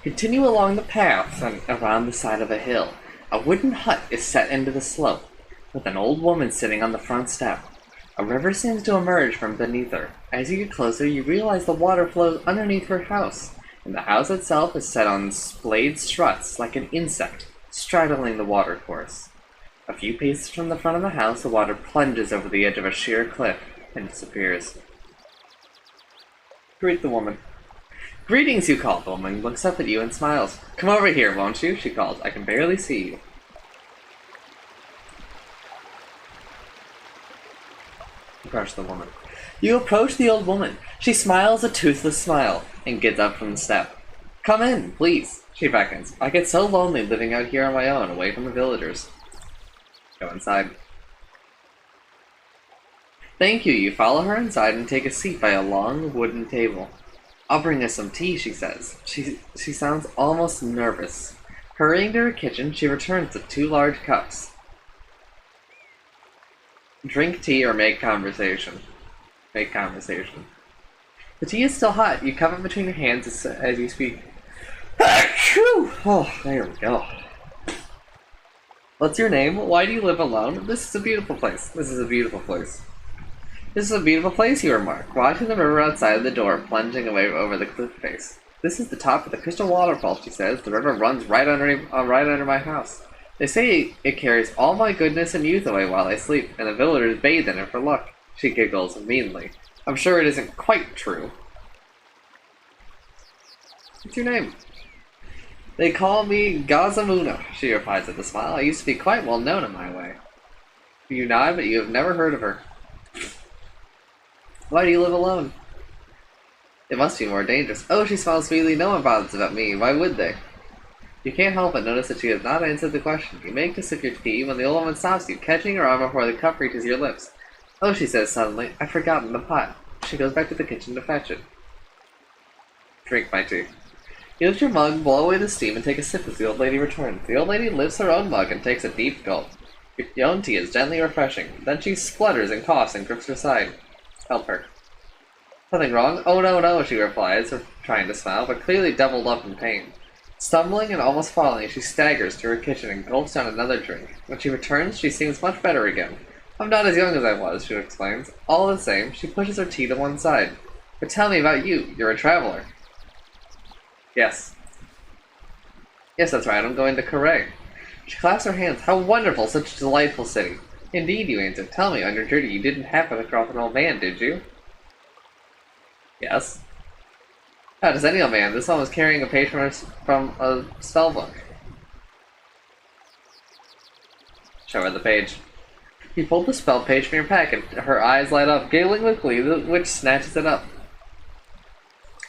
Continue along the path and around the side of a hill. A wooden hut is set into the slope, with an old woman sitting on the front step. A river seems to emerge from beneath her. As you get closer, you realize the water flows underneath her house, and the house itself is set on splayed struts like an insect, straddling the watercourse. A few paces from the front of the house, the water plunges over the edge of a sheer cliff and disappears. Greet the woman. Greetings, you call. The woman looks up at you and smiles. Come over here, won't you? She calls. I can barely see you. Approach the woman. You approach the old woman. She smiles a toothless smile and gets up from the step. Come in, please. She beckons. I get so lonely living out here on my own, away from the villagers. Go inside. Thank you. You follow her inside and take a seat by a long wooden table. I'll bring us some tea, she says. She sounds almost nervous. Hurrying to her kitchen, she returns with 2 large cups. Drink tea or make conversation. Make conversation. The tea is still hot. You cup it between your hands as you speak. Oh, there we go. What's your name? Why do you live alone? This is a beautiful place. This is a beautiful place. This is a beautiful place, you remark, watching the river outside the door plunging away over the cliff face. This is the top of the crystal waterfall, she says. The river runs right under my house. They say it carries all my goodness and youth away while I sleep, and the villagers bathe in it for luck. She giggles meanly. I'm sure it isn't quite true. What's your name? They call me Gazamuna, she replies with a smile. I used to be quite well known in my way. You nod, but you have never heard of her. Why do you live alone? It must be more dangerous. Oh, she smiles sweetly. No one bothers about me. Why would they? You can't help but notice that she has not answered the question. You make to sip your tea when the old woman stops you, catching her arm before the cup reaches your lips. Oh, she says suddenly, I've forgotten the pot. She goes back to the kitchen to fetch it. Drink my tea. You lift your mug, blow away the steam, and take a sip as the old lady returns. The old lady lifts her own mug and takes a deep gulp. Your own tea is gently refreshing. Then she splutters and coughs and grips her side. Help her. Something wrong? Oh no, she replies, trying to smile, but clearly doubled up in pain. Stumbling and almost falling, she staggers to her kitchen and gulps down another drink. When she returns, she seems much better again. I'm not as young as I was, she explains. All the same, she pushes her tea to one side. But tell me about you. You're a traveler. Yes. Yes, that's right. I'm going to Corray. She clasps her hands. How wonderful! Such a delightful city. Indeed, you answer. Tell me, on your journey you didn't happen across an old man, did you? Yes. How does any old man? This one was carrying a page from a spell book. Show her the page. You pulled the spell page from your pack, and her eyes light up, giggling with glee, the witch snatches it up.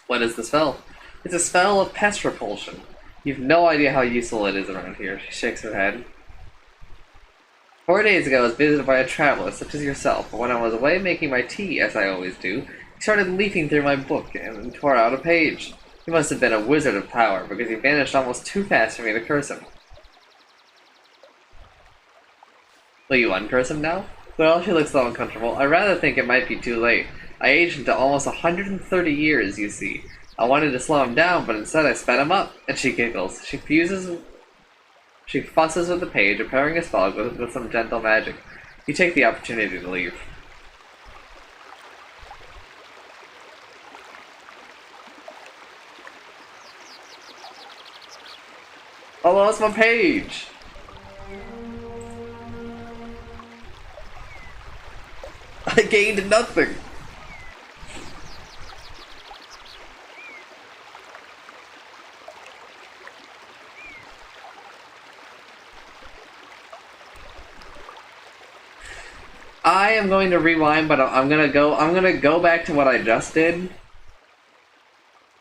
What is the spell? It's a spell of pest repulsion. You've no idea how useful it is around here. She shakes her head. 4 days ago I was visited by a traveler such as yourself, but when I was away making my tea, as I always do, he started leafing through my book and tore out a page. He must have been a wizard of power, because he vanished almost too fast for me to curse him. Will you uncurse him now? Well, she looks so uncomfortable. I rather think it might be too late. I aged into almost 130 years, you see. I wanted to slow him down, but instead I sped him up. And she giggles. She fusses with the page, repairing his fog with some gentle magic. You take the opportunity to leave. I lost my page! I gained nothing! I am going to rewind, but I'm gonna go back to what I just did.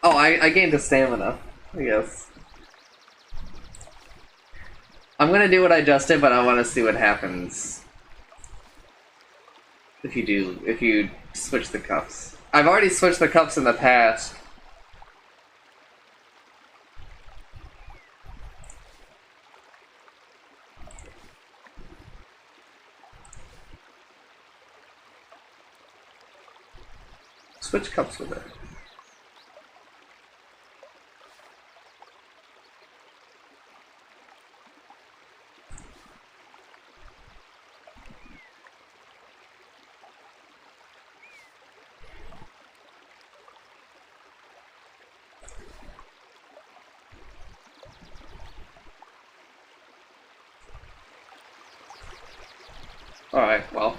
Oh, I gained a stamina, I guess. I'm gonna do what I just did, but I want to see what happens if you switch the cups. I've already switched the cups in the past. Switch cups with it. Alright, well.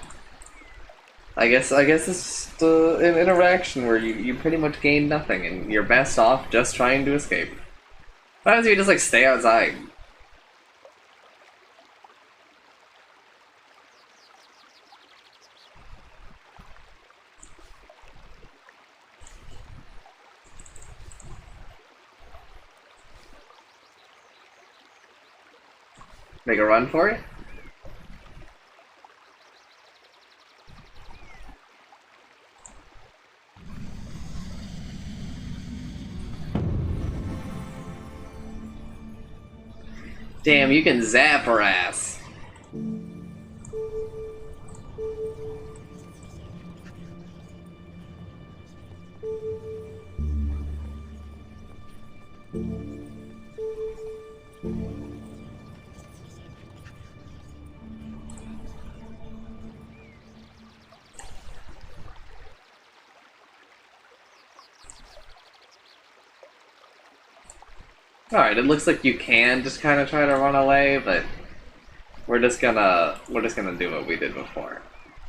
I guess it's just an interaction where you pretty much gain nothing and you're best off just trying to escape. Why don't you just like stay outside? Make a run for it? Damn, you can zap her ass. Alright, it looks like you can just kind of try to run away, but we're just gonna do what we did before.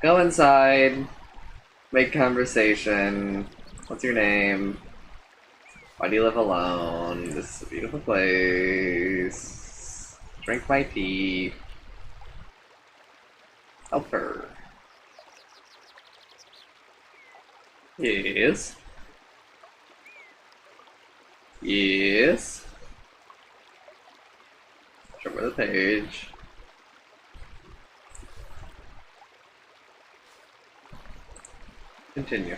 Go inside, make conversation. What's your name? Why do you live alone? This is a beautiful place. Drink my tea. Help her. Yes. Yes. Show her the page. Continue.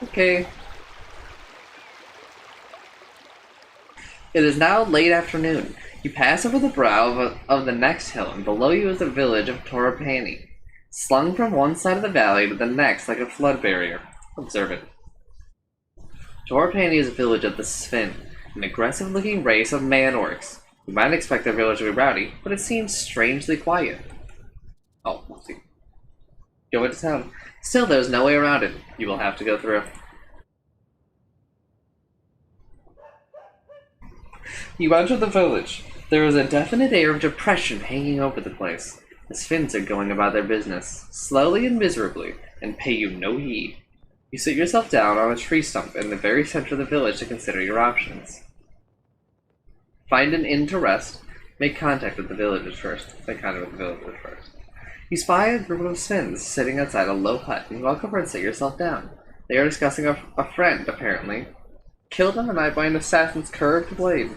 Okay. It is now late afternoon. You pass over the brow of the next hill, and below you is the village of Torapani, slung from one side of the valley to the next like a flood barrier. Observe it. Torapani is a village of the Sven, an aggressive-looking race of man-orcs. You might expect their village to be rowdy, but it seems strangely quiet. Oh, let's see. Go into town. Still, there's no way around it. You will have to go through. You enter the village. There is a definite air of depression hanging over the place. The Svins are going about their business, slowly and miserably, and pay you no heed. You sit yourself down on a tree stump in the very center of the village to consider your options. Find an inn to rest. Make contact with the villagers first. You spy a group of Svins sitting outside a low hut and walk over and sit yourself down. They are discussing a friend, apparently. Kill them and I by an assassin's curved blade.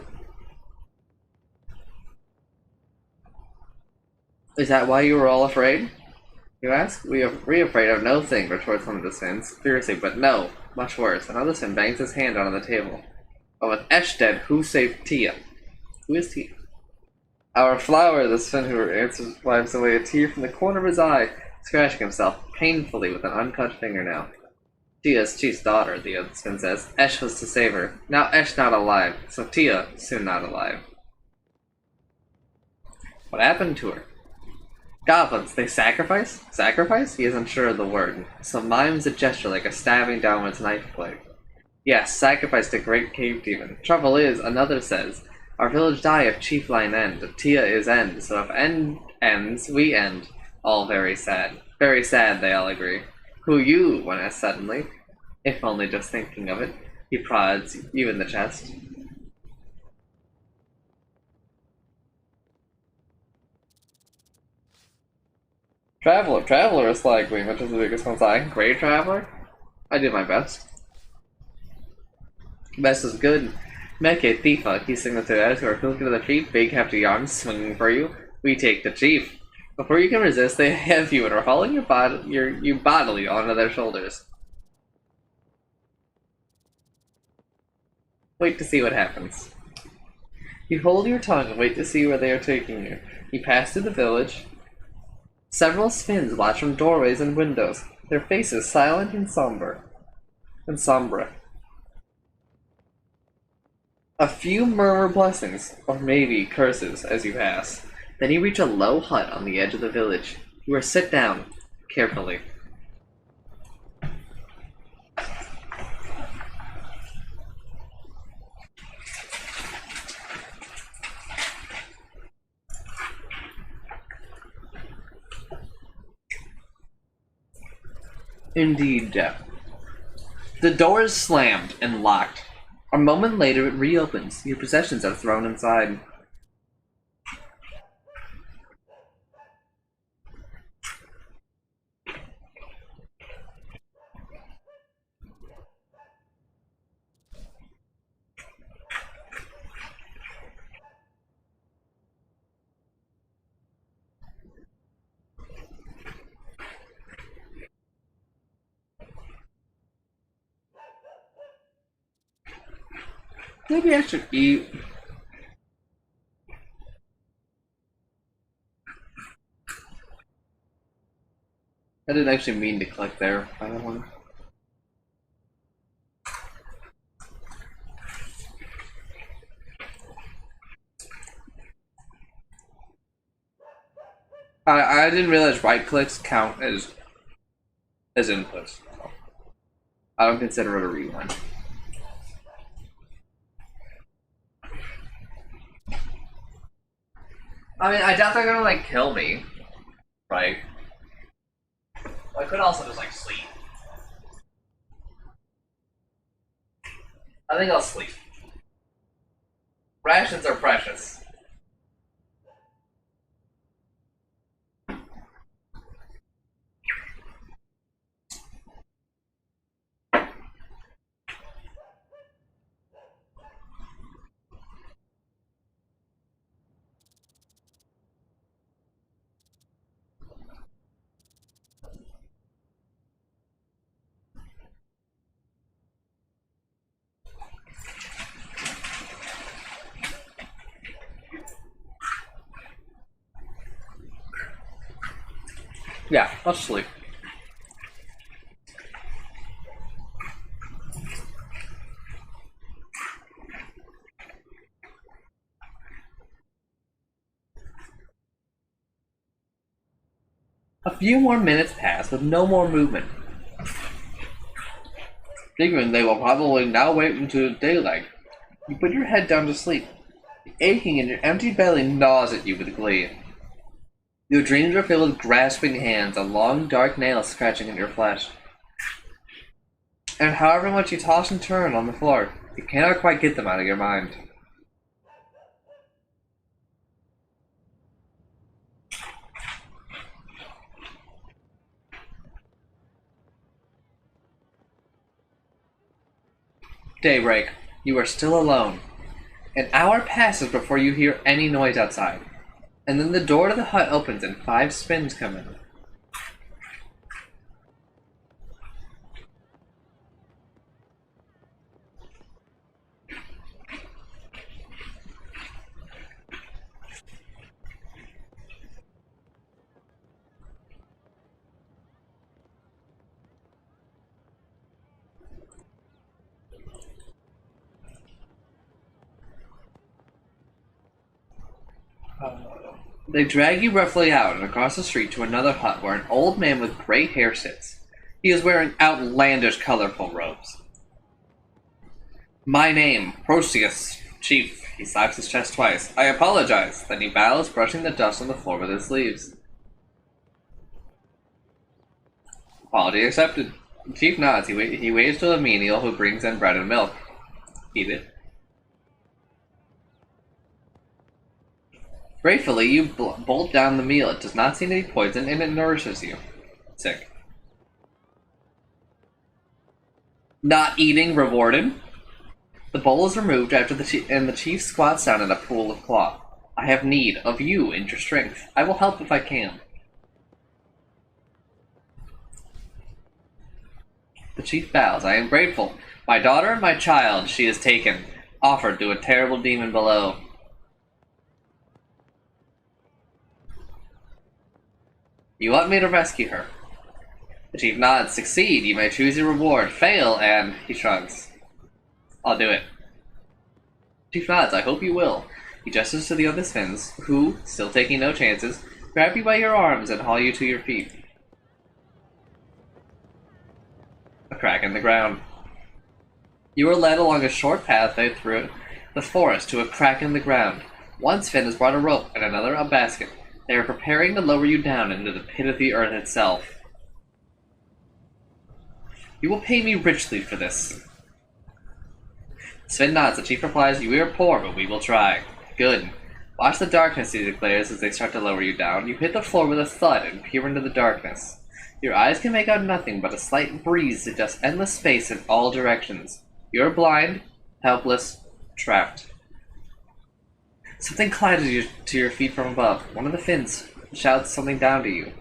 Is that why you were all afraid? You ask? We are afraid of no thing, retorts one of the Svins, fiercely, but no, much worse. Another Svin bangs his hand on the table. But with Esh dead, who saved Tia? Who is Tia? Our flower, the Svin who answers, wipes away a tear from the corner of his eye, scratching himself painfully with an uncut fingernail. Tia's chief's daughter, the other Svin says. Esh was to save her. Now Esh not alive, so Tia soon not alive. What happened to her? Goblins, they sacrifice? Sacrifice? He isn't sure of the word, so mimes a gesture like a stabbing down with knife blade. Yes, sacrifice to great cave demon. Trouble is, another says, our village die if chief line end. Tia is end, so if end ends, we end. All very sad. Very sad, they all agree. Who you? One asks suddenly. If only just thinking of it. He prods you in the chest. Traveler is likely, which is the biggest one's eye. Great traveler? I did my best. Best is good. Meke Tifa, he signaled to those who are looking to the chief, big hefty arms swinging for you. We take the chief. Before you can resist, they have you and are hauling you bodily onto their shoulders. Wait to see what happens. You hold your tongue and wait to see where they are taking you. You pass through the village. Several Svins watch from doorways and windows, their faces silent and somber. A few murmur blessings, or maybe curses, as you pass. Then you reach a low hut on the edge of the village. You are sit down, carefully. Indeed, Jeff. The door is slammed and locked. A moment later, it reopens. Your possessions are thrown inside. Maybe I should eat. I didn't actually mean to click there. I don't want. I didn't realize right clicks count as inputs. So I don't consider it a rewind. I mean, I doubt they're gonna like kill me, right? I could also just like sleep. I think I'll sleep. Rations are precious. Yeah, I'll sleep. A few more minutes pass with no more movement. Figuring they will probably now wait until daylight. You put your head down to sleep. The aching in your empty belly gnaws at you with glee. Your dreams are filled with grasping hands and long dark nails scratching at your flesh. And however much you toss and turn on the floor, you cannot quite get them out of your mind. Daybreak. You are still alone. An hour passes before you hear any noise outside. And then the door to the hut opens and 5 spins come in. They drag you roughly out and across the street to another hut where an old man with gray hair sits. He is wearing outlandish, colorful robes. My name, Proteus, Chief. He slaps his chest twice. I apologize. Then he bows, brushing the dust on the floor with his sleeves. Apology accepted. The Chief nods. He waves to a menial who brings in bread and milk. Eat it. Gratefully, you bolt down the meal. It does not seem to be poisoned, and it nourishes you. Sick. Not eating rewarded. The bowl is removed after the chief squats down in a pool of cloth. I have need of you and your strength. I will help if I can. The chief bows. I am grateful. My daughter and my child she is taken, offered to a terrible demon below. You want me to rescue her? The chief nods. Succeed, you may choose your reward. Fail, and he shrugs. I'll do it. Chief nods. I hope you will. He gestures to the other spins, who, still taking no chances, grab you by your arms and haul you to your feet. A crack in the ground. You are led along a short pathway through the forest to a crack in the ground. One spin has brought a rope and another a basket. They are preparing to lower you down into the pit of the earth itself. You will pay me richly for this. Sven nods. The chief replies, "We are poor, but we will try." Good. Watch the darkness, he declares as they start to lower you down. You hit the floor with a thud and peer into the darkness. Your eyes can make out nothing but a slight breeze suggests endless space in all directions. You are blind, helpless, trapped. Something collides to your feet from above. One of the fins shouts something down to you.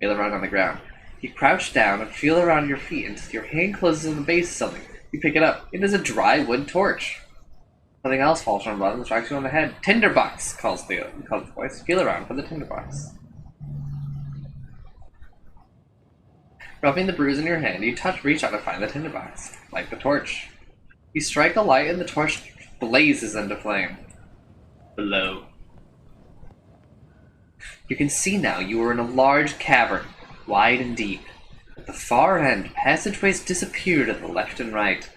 Feel around on the ground. You crouch down and feel around your feet until your hand closes on the base of something. You pick it up. It is a dry wood torch. Something else falls from above and strikes you on the head. "Tinderbox," calls the voice. Feel around for the tinderbox. Rubbing the bruise in your hand, you reach out to find the tinderbox. Light the torch. You strike a light and the torch blazes into flame. Below. You can see now you are in a large cavern, wide and deep. At the far end, passageways disappeared at the left and right.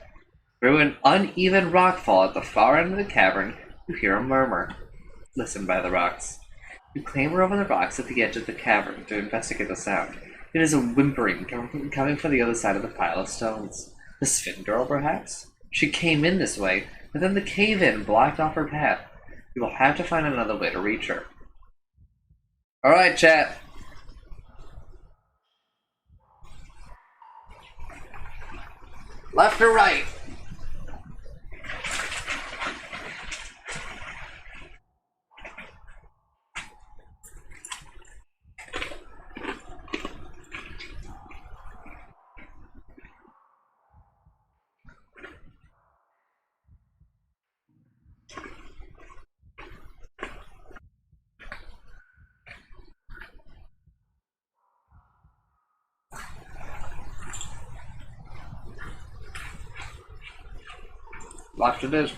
Through an uneven rockfall at the far end of the cavern, you hear a murmur. Listen by the rocks. You clamber over the rocks at the edge of the cavern to investigate the sound. It is a whimpering coming from the other side of the pile of stones. The Sven girl, perhaps? She came in this way, but then the cave-in blocked off her path. You will have to find another way to reach her. Alright, chat. Left or right? Left it is.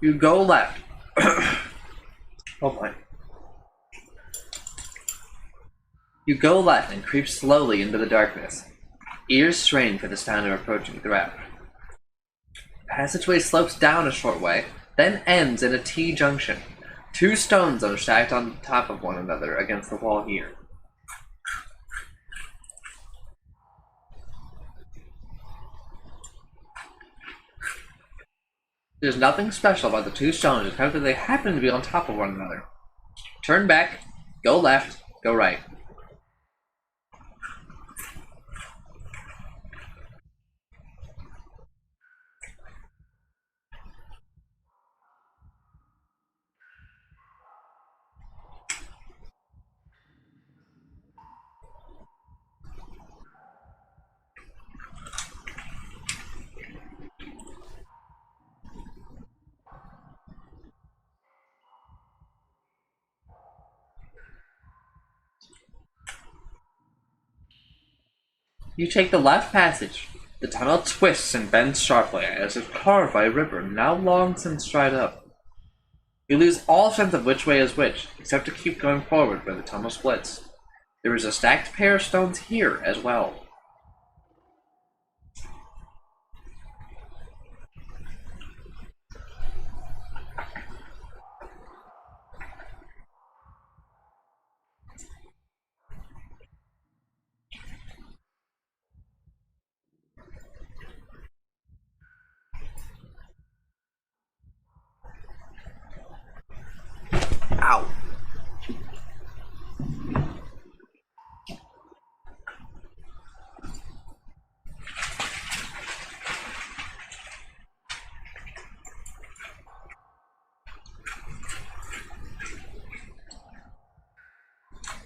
You go left. Oh my. You go left and creep slowly into the darkness. Ears strain for the sound of approaching threat. The passageway slopes down a short way, then ends in a T-junction. Two stones are stacked on top of one another against the wall here. There's nothing special about the two stones except that they happen to be on top of one another. Turn back, go left, go right. You take the left passage. The tunnel twists and bends sharply as if carved by a river now long since dried up. You lose all sense of which way is which, except to keep going forward where the tunnel splits. There is a stacked pair of stones here as well. Ow.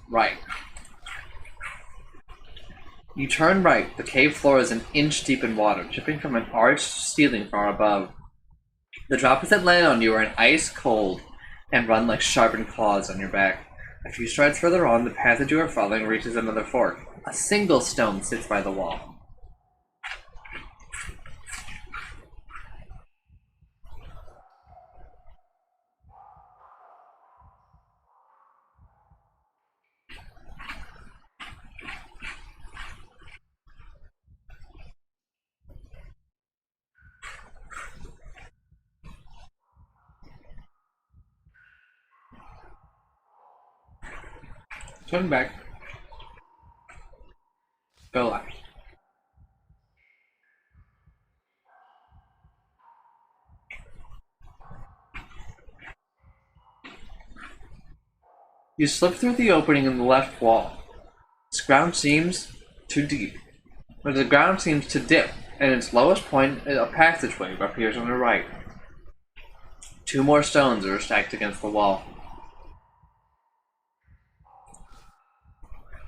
Right. You turn right. The cave floor is an inch deep in water, dripping from an arched ceiling far above. The droplets that land on you are ice cold and run like sharpened claws on your back. A few strides further on, the path that you are following reaches another fork. A single stone sits by the wall. Turn back. Go left. You slip through the opening in the left wall. This ground seems too deep. But the ground seems to dip, and its lowest point, a passageway appears on the right. 2 more stones are stacked against the wall.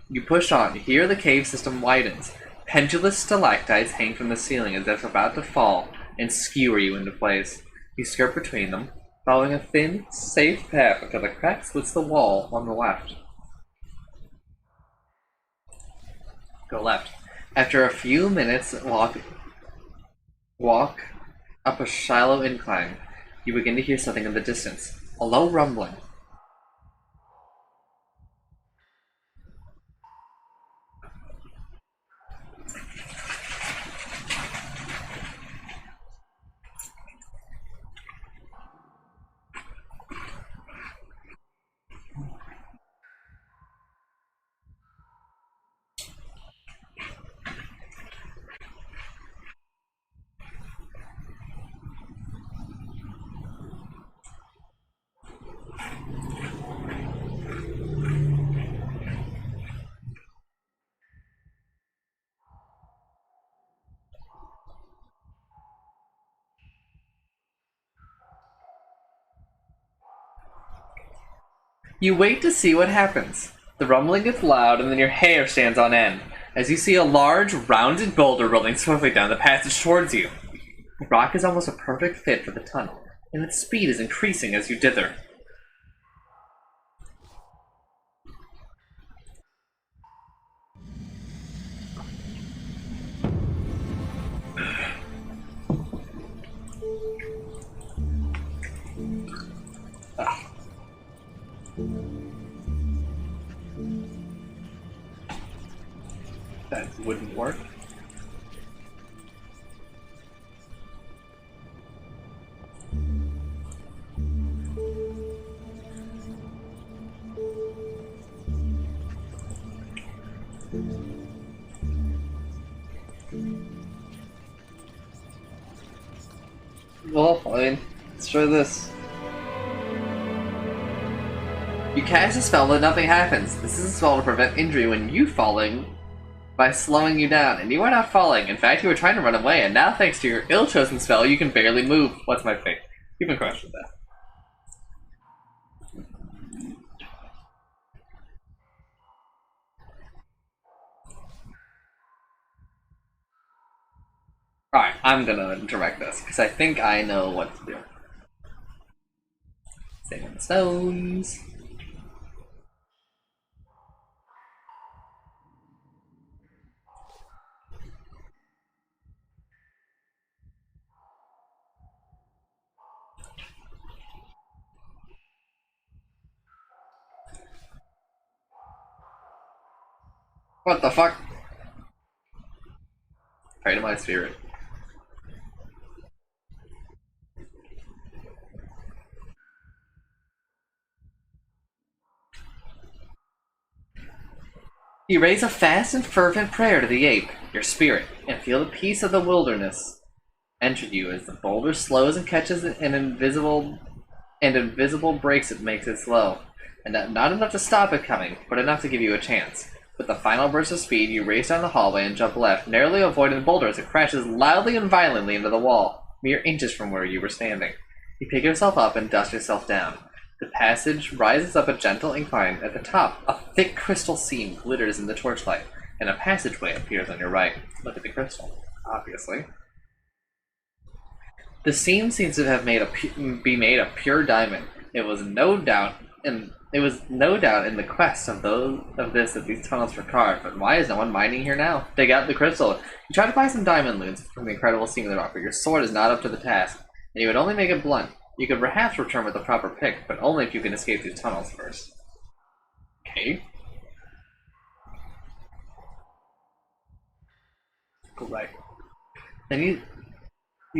You push on. You hear the cave system widens. Pendulous stalactites hang from the ceiling as if about to fall and skewer you into place. You skirt between them, following a thin, safe path until the crack splits the wall on the left. Go left. After a few minutes walk up a shallow incline, you begin to hear something in the distance. A low rumbling. You wait to see what happens. The rumbling gets loud, and then your hair stands on end as you see a large, rounded boulder rolling swiftly down the passage towards you. The rock is almost a perfect fit for the tunnel, and its speed is increasing as you dither. That wouldn't work. Well, fine. Let's try this. You cast a spell, but nothing happens. This is a spell to prevent injury when you falling by slowing you down, and you are not falling. In fact, you were trying to run away, and now thanks to your ill-chosen spell, you can barely move. What's my fate? You've been crushed with that. Alright, I'm gonna direct this, because I think I know what to do. Stay on the stones. What the fuck? Pray to my spirit. You raise a fast and fervent prayer to the ape, your spirit, and feel the peace of the wilderness enter you as the boulder slows and catches an invisible breaks it makes it slow. And not enough to stop it coming, but enough to give you a chance. With the final burst of speed, you race down the hallway and jump left, narrowly avoiding the boulder as it crashes loudly and violently into the wall, mere inches from where you were standing. You pick yourself up and dust yourself down. The passage rises up a gentle incline. At the top, a thick crystal seam glitters in the torchlight, and a passageway appears on your right. Look at the crystal, obviously. The seam seems to have be made of pure diamond. It was no doubt in the quest of this that these tunnels were carved. But why is no one mining here now? Dig out the crystal. You try to buy some diamond loots from the incredible seam of the rock, but your sword is not up to the task, and you would only make it blunt. You could perhaps return with a proper pick, but only if you can escape these tunnels first. Okay. Go right. Then you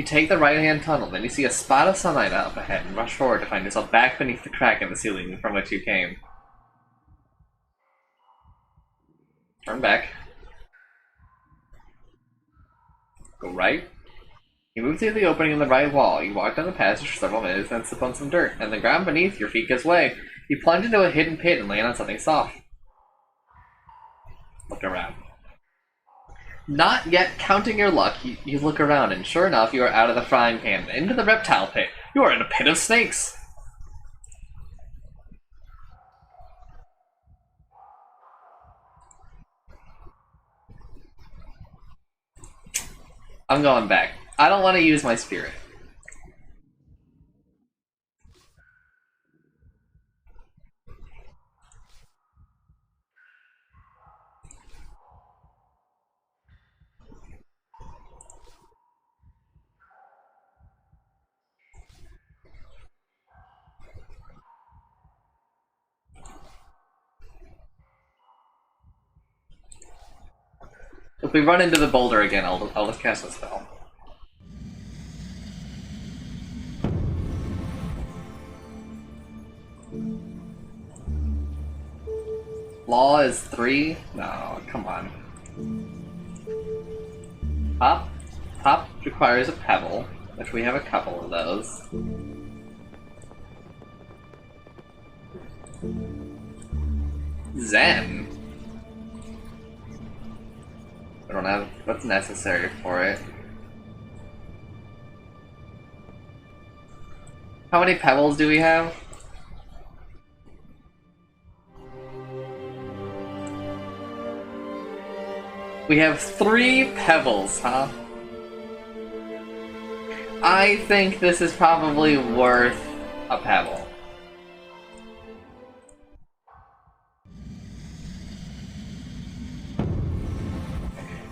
take the right-hand tunnel, then you see a spot of sunlight up ahead and rush forward to find yourself back beneath the crack in the ceiling from which you came. Turn back. Go right. You move through the opening in the right wall. You walk down the passage for several minutes, then slip on some dirt, and the ground beneath your feet gives way. You plunge into a hidden pit and land on something soft. Look around. Not yet counting your luck, you look around, and sure enough, you are out of the frying pan and into the reptile pit. You are in a pit of snakes. I'm going back. I don't want to use my spirit. If we run into the boulder again, I'll just cast a spell. Law is 3? No, come on. Hop requires a pebble, which we have a couple of those. Zen. I don't have what's necessary for it. How many pebbles do we have? We have 3 pebbles, huh? I think this is probably worth a pebble.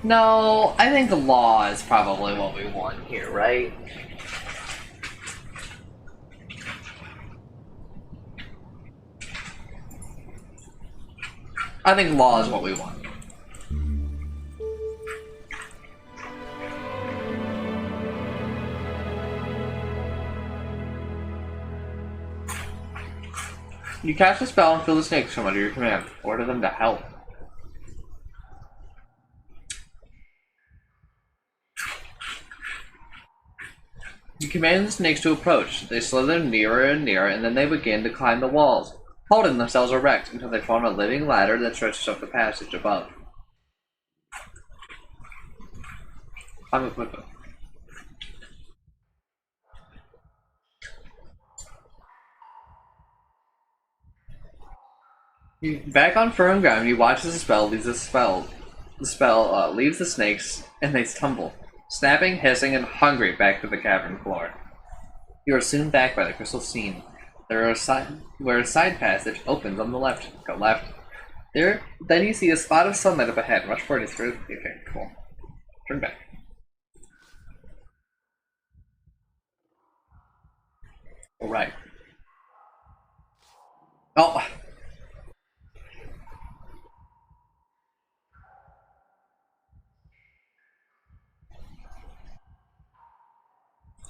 No, I think the law is probably what we want here, right? I think law is what we want. You cast a spell and kill the snakes from under your command. Order them to help. You command the snakes to approach. They slither nearer and nearer, and then they begin to climb the walls, holding themselves erect until they form a living ladder that stretches up the passage above. I'm with them. Back on firm ground, you watch as the spell leaves the leaves the snakes, and they stumble, snapping, hissing, and hungry back to the cavern floor. You are soon back by the crystal scene. Where a side passage opens on the left. Go left. There, then you see a spot of sunlight up ahead. Rush for it. Okay, cool. Turn back. All right. Oh.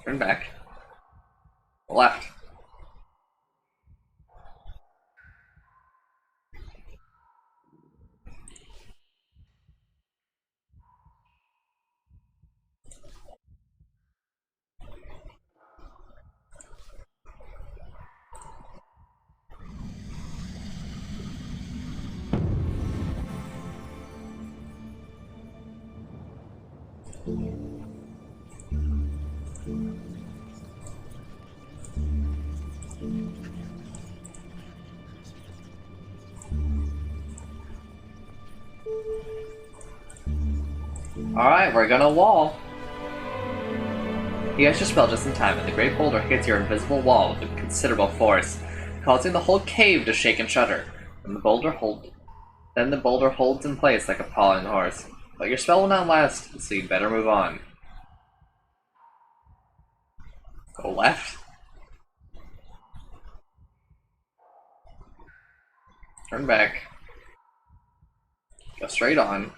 Turn back. Left. Alright, we're gonna wall. You guys your spell just in time, and the great boulder hits your invisible wall with considerable force, causing the whole cave to shake and shudder. And the boulder holds in place like a pawing horse. But your spell will not last, so you better move on. Go left. Turn back. Go straight on.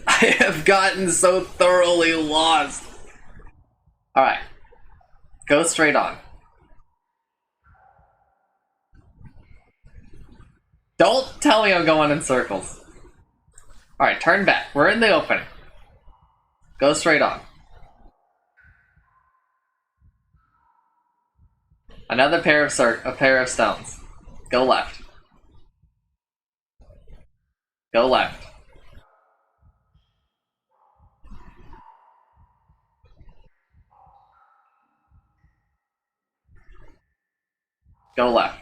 I have gotten so thoroughly lost. Alright. Go straight on. Don't tell me I'm going in circles. Alright, turn back. We're in the opening. Go straight on. Another pair of stones. Go left. Go left. Go left.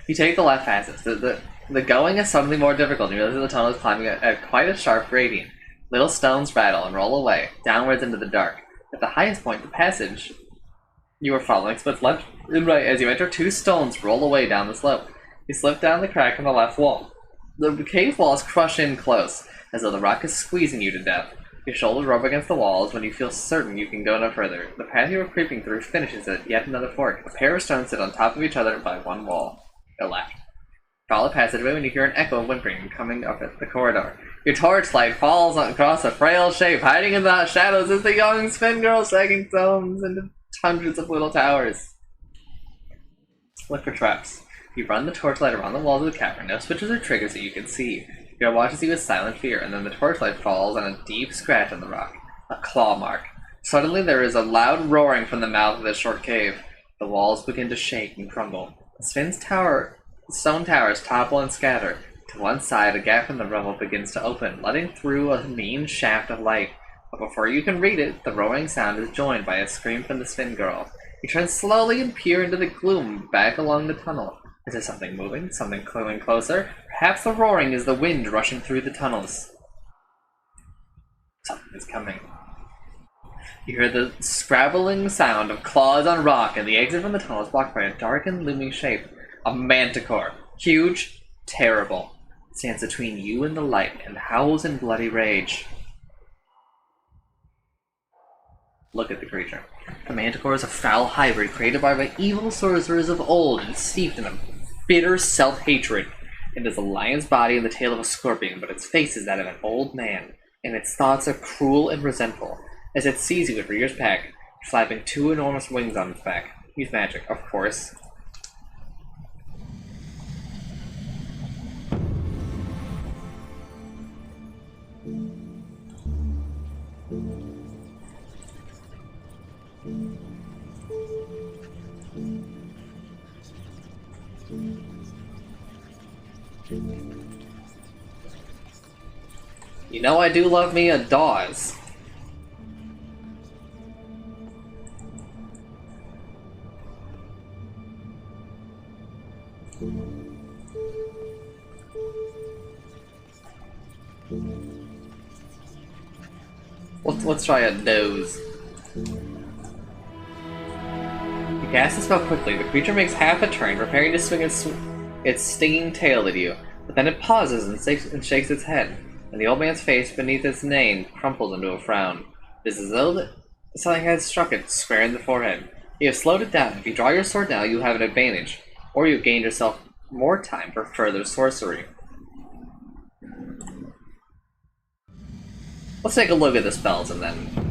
You take the left passage. The going is suddenly more difficult. You realize that the tunnel is climbing at quite a sharp gradient. Little stones rattle and roll away, downwards into the dark. At the highest point, the passage you are following splits left and right. As you enter, two stones roll away down the slope. You slip down the crack in the left wall. The cave walls crush in close, as though the rock is squeezing you to death. Your shoulders rub against the walls when you feel certain you can go no further. The path you are creeping through finishes at yet another fork. A pair of stones sit on top of each other by one wall. Go left. Follow the passageway when you hear an echo of whimpering coming up the corridor. Your torchlight falls across a frail shape. Hiding in the shadows is the young spin girl stacking stones into hundreds of little towers. Look for traps. You run the torchlight around the walls of the cavern. No switches or triggers that you can see. Your watches you with silent fear, and then the torchlight falls on a deep scratch on the rock. A claw mark. Suddenly there is a loud roaring from the mouth of this short cave. The walls begin to shake and crumble. The stone towers topple and scatter. To one side, a gap in the rubble begins to open, letting through a mean shaft of light. But before you can read it, the roaring sound is joined by a scream from the spin girl. You turn slowly and peer into the gloom back along the tunnel. Is there something moving? Something coming closer? Perhaps the roaring is the wind rushing through the tunnels. Something is coming. You hear the scrabbling sound of claws on rock, and the exit from the tunnel is blocked by a dark and looming shape. A manticore. Huge, terrible. Stands between you and the light and howls in bloody rage. Look at the creature. The manticore is a foul hybrid created by evil sorcerers of old and steeped in a bitter self-hatred. It has a lion's body and the tail of a scorpion, but its face is that of an old man, and its thoughts are cruel and resentful. As it sees you, it rears back, flapping two enormous wings on its back. Use magic, of course. You know I do love me a Dawes. Let's try a nose. You cast the spell quickly. The creature makes half a turn, preparing to swing its stinging tail at you. But then it pauses and shakes its head, and the old man's face beneath its mane crumples into a frown. It is as though something had struck it square in the forehead. You have slowed it down. If you draw your sword now, you have an advantage, or you've gained yourself more time for further sorcery. Let's take a look at the spells and then...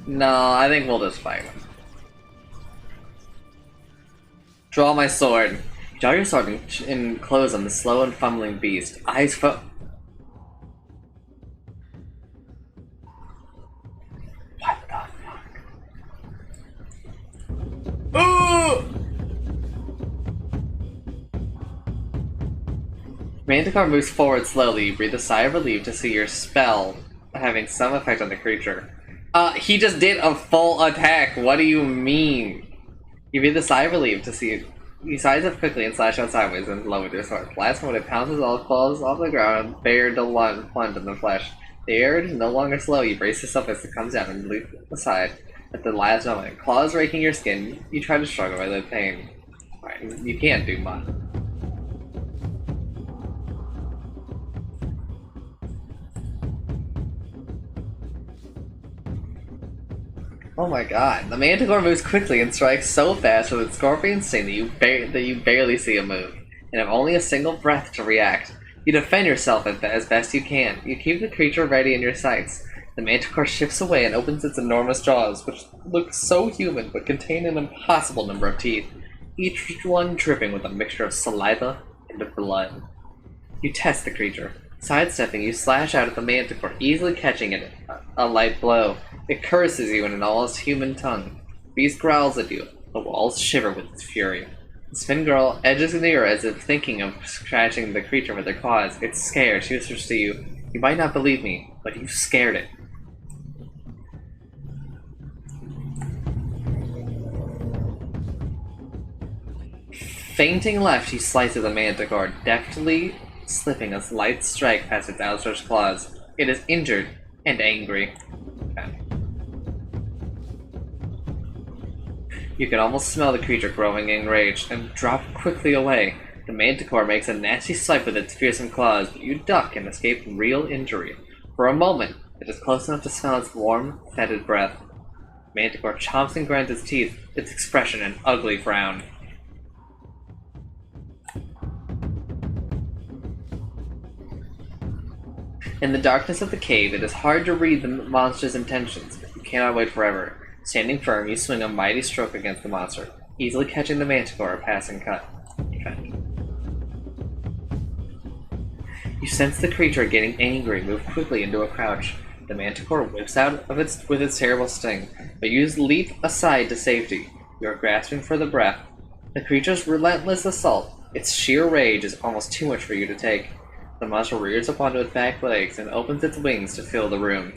No, I think we'll just fight him. Draw my sword. Draw your sword and close on the slow and fumbling beast. Eyes What the fuck? Ooh! Manticore moves forward slowly. You breathe a sigh of relief to see your spell having some effect on the creature. He just did a full attack. What do you mean? You breathe a sigh of relief to see it. You size up quickly and slash out sideways and low with your sword. Last moment, it pounces all claws off the ground, bare to plunge in the flesh. The air is no longer slow. You brace yourself as it comes down and leap aside at the last moment. Claws raking your skin. You try to struggle with the pain. Right, you can't do much. Oh my god. The Manticore moves quickly and strikes so fast with its scorpion sting that you barely see it move, and have only a single breath to react. You defend yourself as best you can. You keep the creature ready in your sights. The Manticore shifts away and opens its enormous jaws, which look so human but contain an impossible number of teeth, each one dripping with a mixture of saliva and blood. You test the creature. Sidestepping, you slash out at the Manticore, easily catching it a light blow. It curses you in an almost human tongue. The beast growls at you. The walls shiver with its fury. The Spin Girl edges nearer as if thinking of scratching the creature with her claws. It's scared. She whispers to you, "You might not believe me, but you scared it." Fainting left, you slice at the Manticore, deftly slipping a light strike past its outstretched claws. It is injured and angry. Okay. You can almost smell the creature growing enraged and drop quickly away. The Manticore makes a nasty swipe with its fearsome claws, but you duck and escape real injury. For a moment, it is close enough to smell its warm, fetid breath. Manticore chomps and grinds its teeth, its expression an ugly frown. In the darkness of the cave, it is hard to read the monster's intentions, but you cannot wait forever. Standing firm, you swing a mighty stroke against the monster, easily catching the Manticore a passing cut. You sense the creature getting angry, move quickly into a crouch. The Manticore whips out of with its terrible sting, but you leap aside to safety. You are grasping for the breath. The creature's relentless assault, its sheer rage, is almost too much for you to take. The monster rears up onto its back legs and opens its wings to fill the room.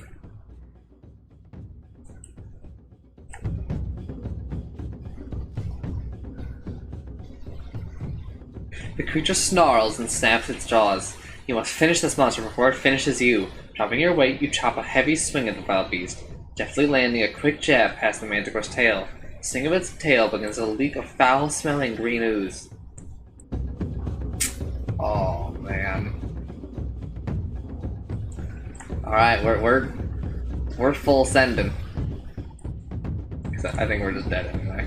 The creature snarls and snaps its jaws. You must finish this monster before it finishes you. Dropping your weight, you chop a heavy swing at the vile beast, deftly landing a quick jab past the Manticore's tail. The sting of its tail begins to leak a foul-smelling green ooze. Oh man. Alright, we're full sending. I think we're just dead anyway.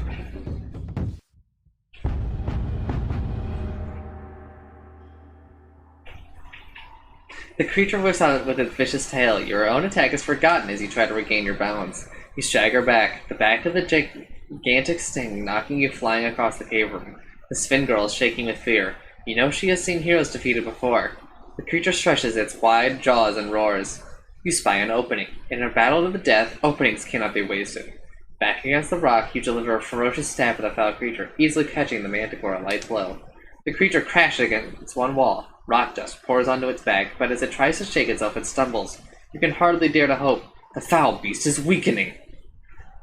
The creature whips out with its vicious tail. Your own attack is forgotten as you try to regain your balance. You stagger back, the back of the gigantic sting knocking you flying across the cave room. The Spin Girl is shaking with fear. You know she has seen heroes defeated before. The creature stretches its wide jaws and roars. You spy an opening. In a battle to the death, openings cannot be wasted. Back against the rock, you deliver a ferocious stab at the foul creature, easily catching the Manticore a light blow. The creature crashes against one wall. Rock dust pours onto its back, but as it tries to shake itself, it stumbles. You can hardly dare to hope. The foul beast is weakening.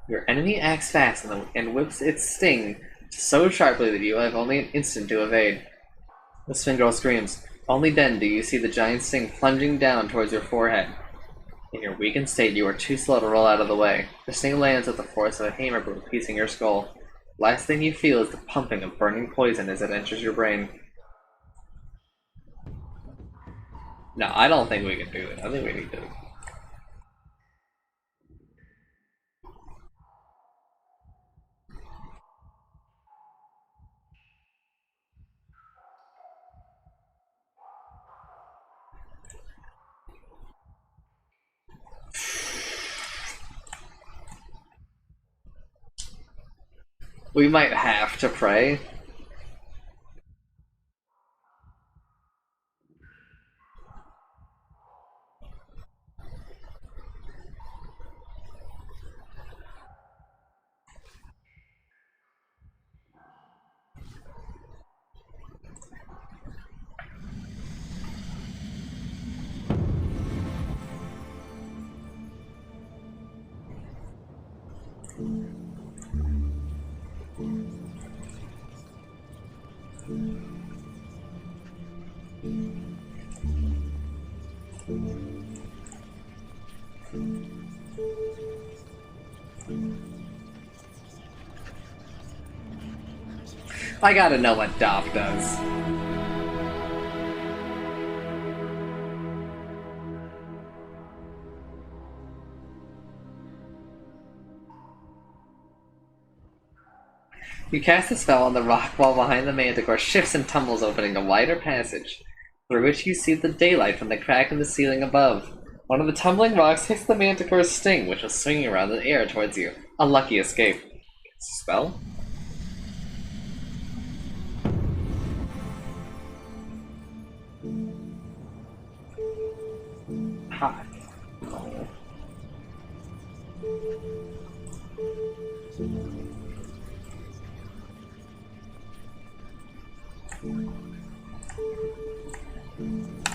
Your enemy acts fast and whips its sting so sharply that you have only an instant to evade. The Spin Girl screams. Only then do you see the giant sting plunging down towards your forehead. In your weakened state, you are too slow to roll out of the way. The sting lands with the force of a hammer blow, piecing your skull. Last thing you feel is the pumping of burning poison as it enters your brain. No, I don't think we can do it. I think we need to. We might have to pray. I gotta know what Dop does. You cast a spell on the rock wall behind the manticore, shifts and tumbles, opening a wider passage, through which you see the daylight from the crack in the ceiling above. One of the tumbling rocks hits the manticore's sting, which was swinging around in the air towards you. A lucky escape. Spell? Hot. No.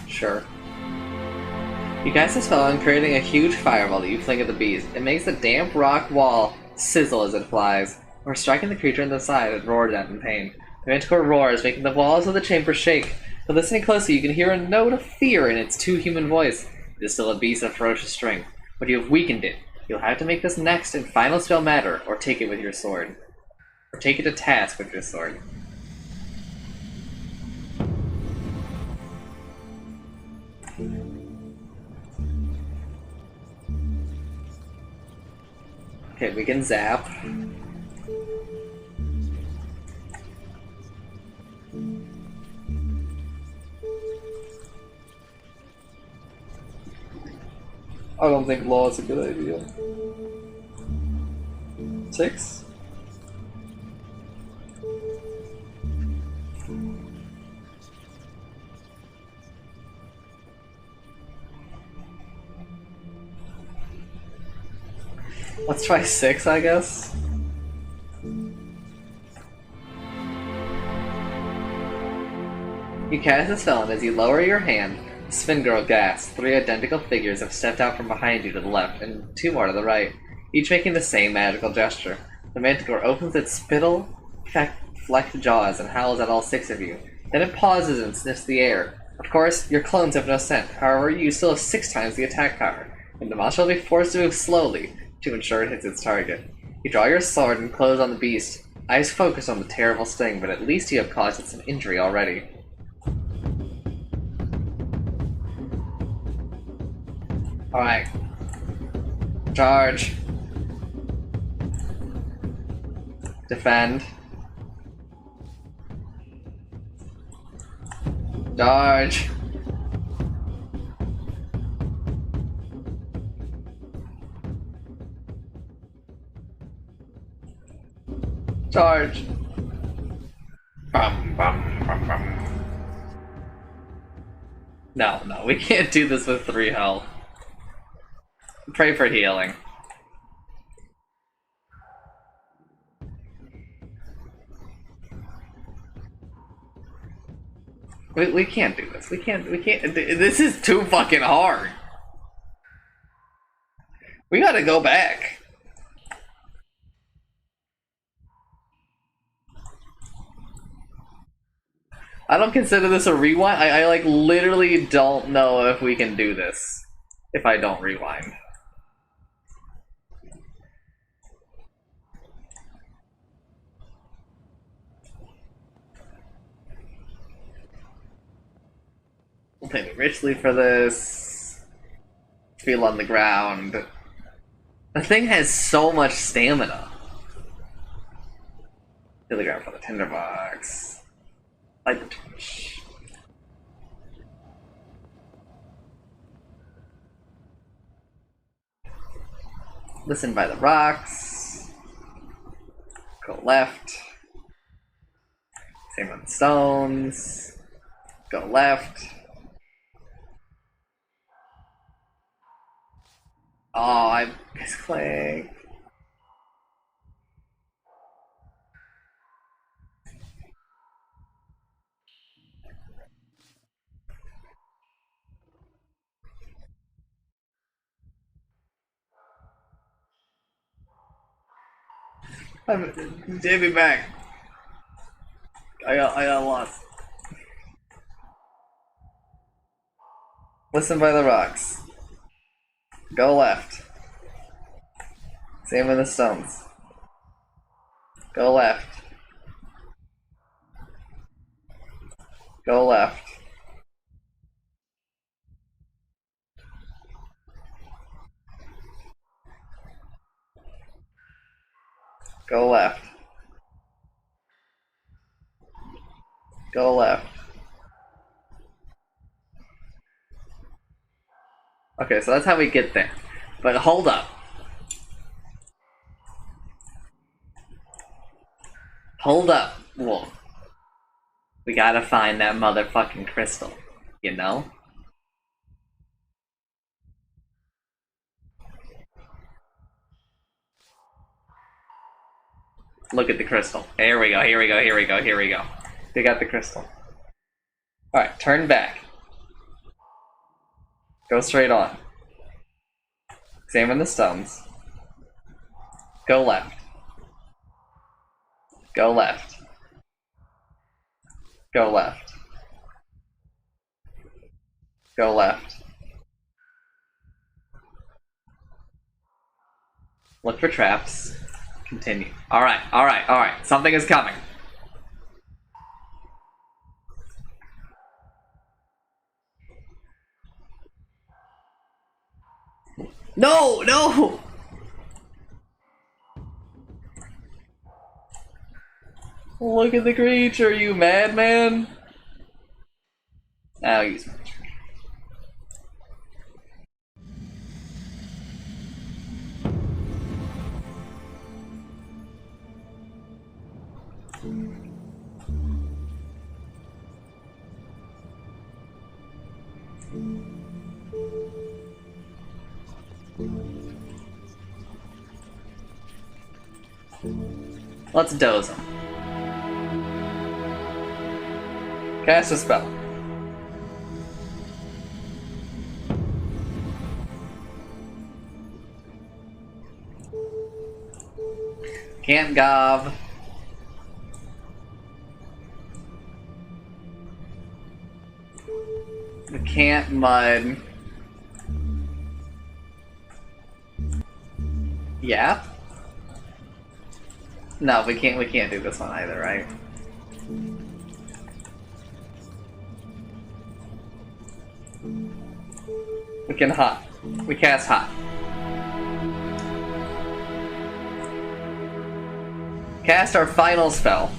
Sure. You cast a spell on creating a huge fireball that you fling at the beast. It makes the damp rock wall sizzle as it flies, or striking the creature in the side, it roars out in pain. The manticore roars, making the walls of the chamber shake. But listening closely, you can hear a note of fear in its too human voice. It is still a beast of ferocious strength, but you have weakened it. You'll have to make this next and final spell matter, or take it with your sword. Or take it to task with your sword. Okay, we can zap. I don't think law is a good idea. 6? Let's try 6, I guess. You cast a spell, and as you lower your hand, Spin Girl gasps. 3 identical figures have stepped out from behind you to the left, and 2 more to the right, each making the same magical gesture. The manticore opens its spittle-flecked jaws and howls at all 6 of you. Then it pauses and sniffs the air. Of course, your clones have no scent. However, you still have 6 times the attack power, and the monster will be forced to move slowly to ensure it hits its target. You draw your sword and close on the beast. Eyes focus on the terrible sting, but at least you have caused it some injury already. Alright. Charge. Defend. Charge. Charge. Bum, bum, bum, bum. No, we can't do this with 3 health. Pray for healing. We can't do this. We can't. This is too fucking hard. We gotta go back. I don't consider this a rewind. I like literally don't know if we can do this if I don't rewind. We'll pay me richly for this. Feel on the ground. The thing has so much stamina. Feel the ground for the tinderbox. Light the torch. Listen by the rocks. Go left. Same on the stones. Go left. Oh, I misclicked. Take me back. I got lost. Listen by the rocks. Go left. Examine the stones. Go left. Go left. Go left. Go left. Okay, so that's how we get there. But hold up. Hold up, Wolf. We gotta find that motherfucking crystal. You know? Look at the crystal. Here we go, here we go, here we go, here we go. We got the crystal. Alright, turn back. Go straight on. Examine the stones. Go left. Go left. Go left. Go left. Look for traps. Continue. Alright, alright, alright. Something is coming. No! No! Look at the creature, you madman! I'll use my trick. Let's doze him. Cast a spell. Can't gob. We can't mud. Yeah? No, we can't do this one either, right? We can hot. We cast hot. Cast our final spell.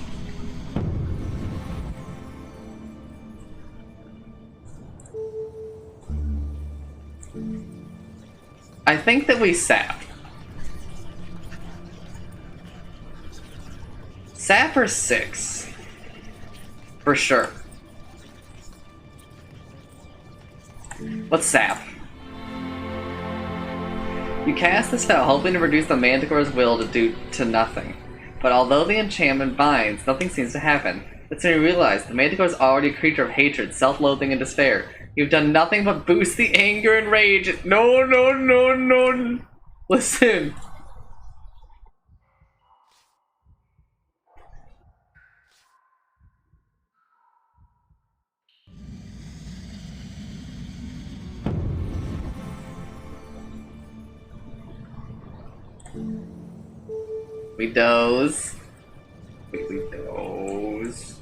I think that we sap. Sap or 6? For sure. Let's sap. You cast the spell hoping to reduce the Manticore's will to nothing. But although the enchantment binds, nothing seems to happen. That's when you realize the Manticore is already a creature of hatred, self-loathing, and despair. You've done nothing but boost the anger and rage. No, no, no, no. Listen. We doze. We doze.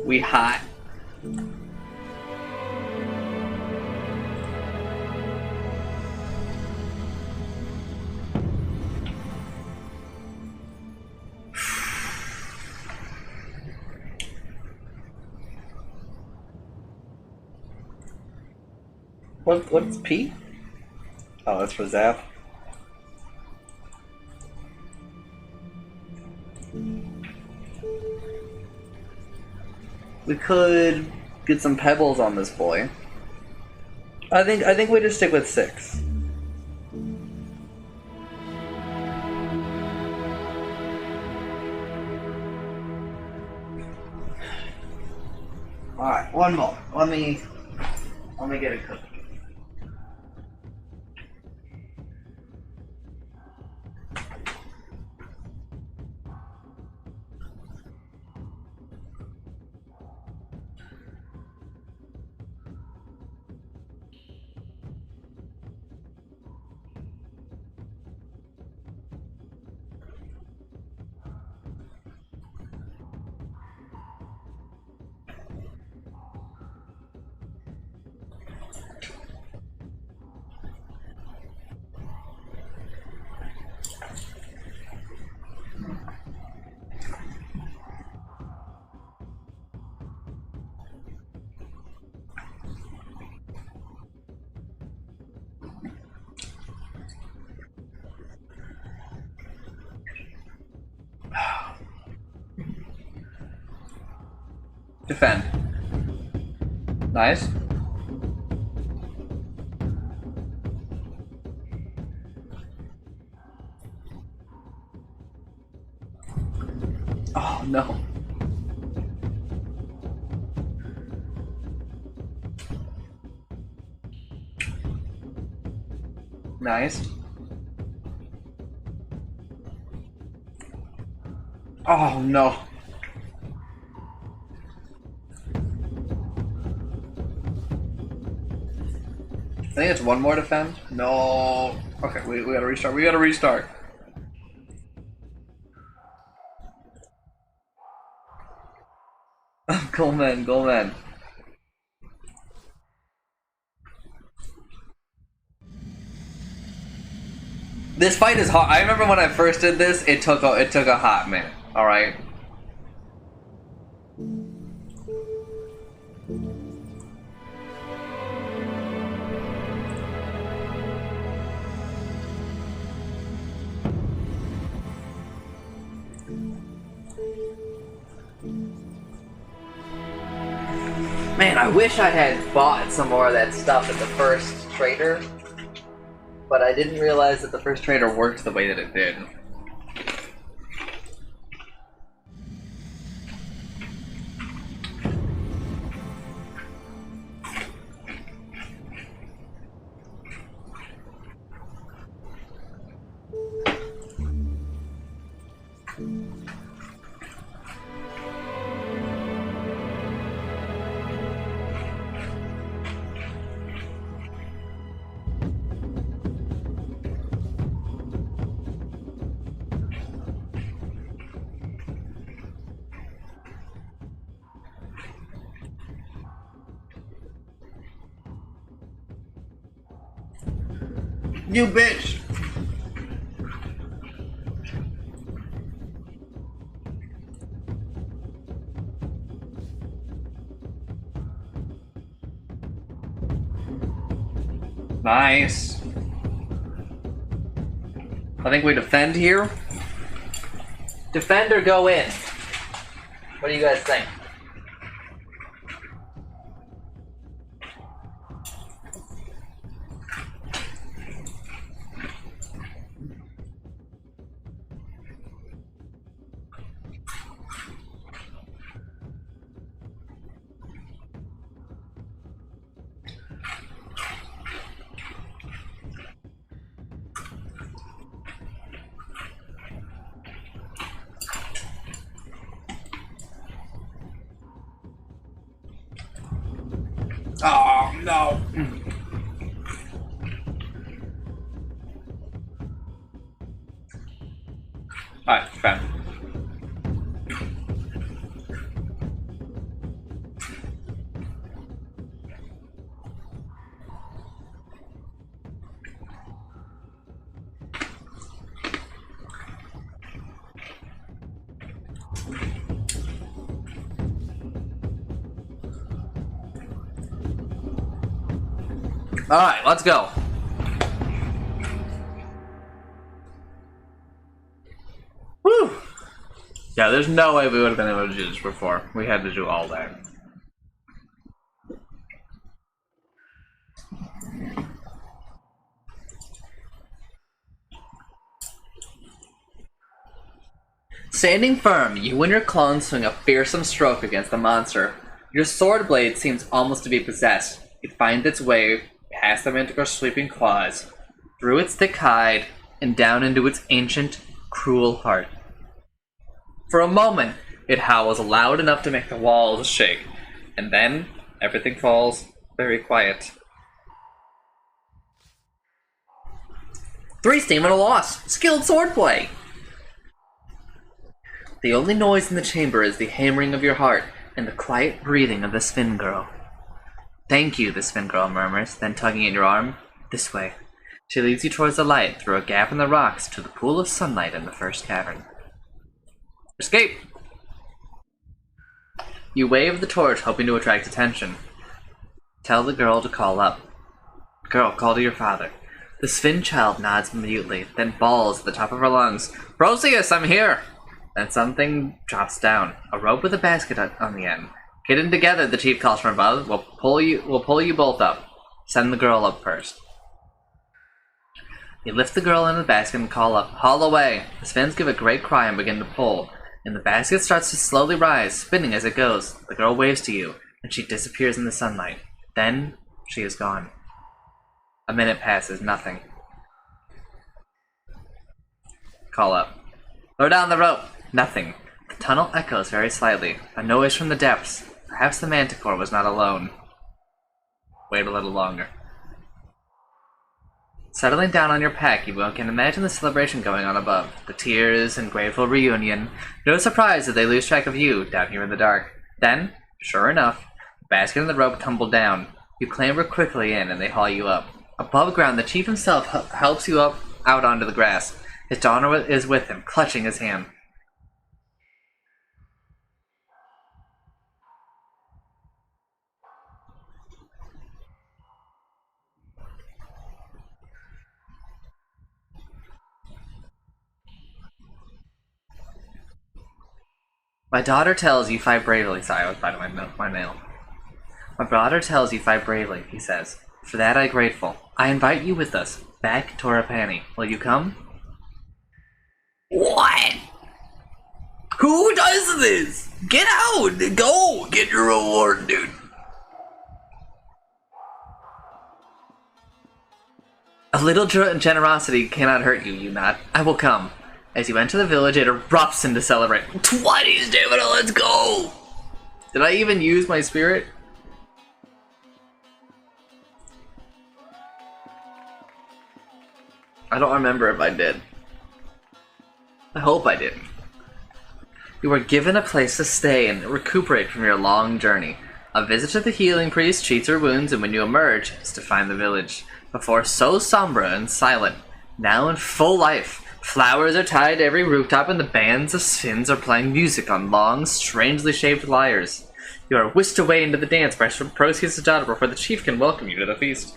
We hot. What's P? Oh, that's for Zap. We could get some pebbles on this boy. I think we just stick with 6. Alright, one more. Let me get a cookie. Defend. Nice. Oh no. Nice. Oh no. I think it's one more defend. No. Okay, we gotta restart. We gotta restart. Goal man, goal man. This fight is hard. I remember when I first did this, it took a hot minute. All right. Man, I wish I had bought some more of that stuff at the first trader, but I didn't realize that the first trader worked the way that it did. You bitch! Nice. I think we defend here. Defend or go in? What do you guys think? Oh, no. Alright, fine. Alright, let's go. Woo! Yeah, there's no way we would have been able to do this before. We had to do all that. Standing firm, you and your clone swing a fearsome stroke against the monster. Your sword blade seems almost to be possessed. It finds its way past the Manticore's sweeping claws, through its thick hide, and down into its ancient, cruel heart. For a moment, it howls loud enough to make the walls shake, and then everything falls very quiet. 3 stamina lost. Skilled swordplay. The only noise in the chamber is the hammering of your heart and the quiet breathing of the Sphin Girl. Thank you, the Sphin Girl murmurs, then tugging at your arm. This way. She leads you towards the light, through a gap in the rocks, to the pool of sunlight in the first cavern. Escape! You wave the torch, hoping to attract attention. Tell the girl to call up. Girl, call to your father. The Sphin child nods mutely, then bawls at the top of her lungs. Proceus, I'm here! Then something drops down. A rope with a basket on the end. Get in together, the chief calls from above. We'll pull you both up. Send the girl up first. You lift the girl into the basket and call up, haul away! The Svens give a great cry and begin to pull, and the basket starts to slowly rise, spinning as it goes. The girl waves to you, and she disappears in the sunlight. Then, she is gone. A minute passes, nothing. Call up. Throw down the rope! Nothing. The tunnel echoes very slightly. A noise from the depths. Perhaps the manticore was not alone. Wait a little longer. Settling down on your pack, you can imagine the celebration going on above. The tears and grateful reunion. No surprise that they lose track of you down here in the dark. Then, sure enough, the basket and the rope tumble down. You clamber quickly in and they haul you up. Above ground, the chief himself helps you up out onto the grass. His daughter is with him, clutching his hand. My daughter tells you fight bravely. Sorry, I was biting my nail. My daughter tells you fight bravely, he says. For that I grateful. I invite you with us, back to Torapani. Will you come? What? Who does this? Get out! Go! Get your reward, dude. A little generosity cannot hurt you, you nod. I will come. As you enter the village, it erupts into celebration. 20s, damn it, let's go! Did I even use my spirit? I don't remember if I did. I hope I didn't. You are given a place to stay and recuperate from your long journey. A visit to the healing priest treats your wounds, and when you emerge, is to find the village. Before so somber and silent, now in full life. Flowers are tied to every rooftop, and the bands of Svens are playing music on long, strangely shaped lyres. You are whisked away into the dance by Proteus' daughter before the chief can welcome you to the feast.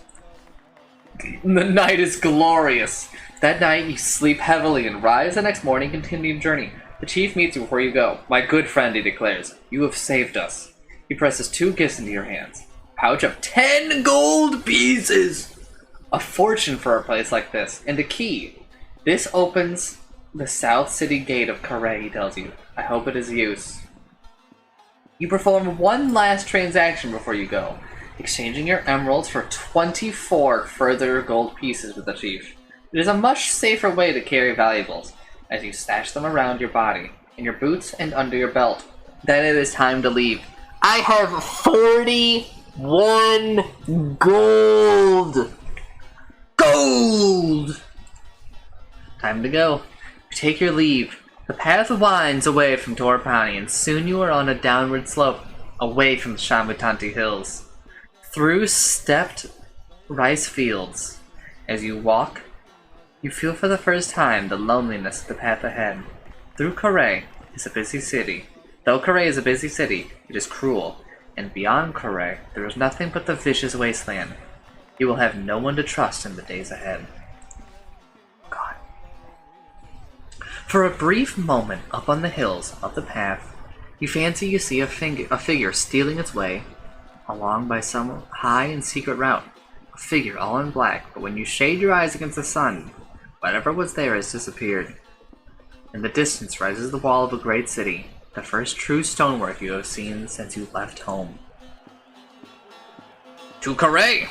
The night is glorious. That night you sleep heavily and rise the next morning, continue your journey. The chief meets you before you go. My good friend, he declares, you have saved us. He presses 2 gifts into your hands. Pouch of 10 gold pieces! A fortune for a place like this, and a key. This opens the south city gate of Karay, he tells you. I hope it is use. You perform one last transaction before you go, exchanging your emeralds for 24 further gold pieces with the chief. It is a much safer way to carry valuables, as you stash them around your body, in your boots and under your belt. Then it is time to leave. I have 41 gold! Gold! Time to go. You take your leave. The path winds away from Torapani, and soon you are on a downward slope, away from the Shamutanti hills. Through stepped rice fields. As you walk, you feel for the first time the loneliness of the path ahead. Through Karay is a busy city. Though Karay is a busy city, it is cruel, and beyond Karay, there is nothing but the vicious wasteland. You will have no one to trust in the days ahead. God. For a brief moment up on the hills of the path, you fancy you see a figure stealing its way along by some high and secret route. A figure all in black, but when you shade your eyes against the sun, whatever was there has disappeared. In the distance rises the wall of a great city, the first true stonework you have seen since you left home. To Karay!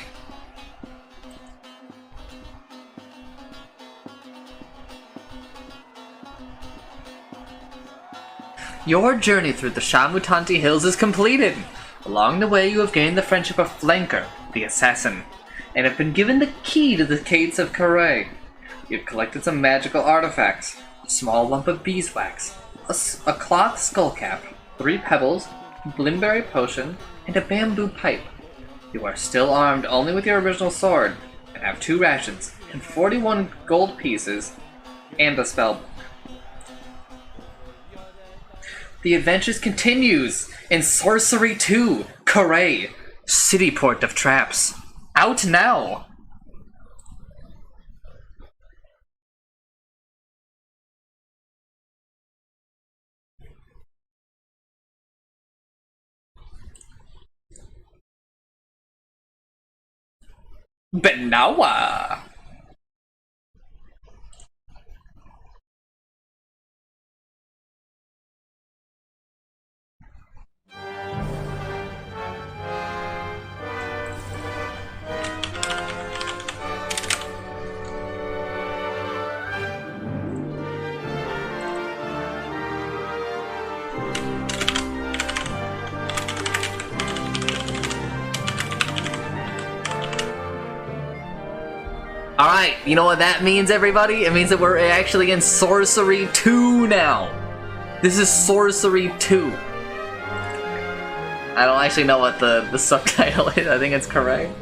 Your journey through the Shamutanti Hills is completed. Along the way, you have gained the friendship of Flanker, the assassin, and have been given the key to the gates of Karay. You have collected some magical artifacts, a small lump of beeswax, a cloth skullcap, 3 pebbles, a blimberry potion, and a bamboo pipe. You are still armed only with your original sword, and have 2 rations, and 41 gold pieces, and a spell. The adventures continues in Sorcery 2, Karay, City Port of Traps. Out now! Benawa. Alright, you know what that means, everybody? It means that we're actually in Sorcery 2 now. This is Sorcery 2. I don't actually know what the subtitle is. I think it's correct.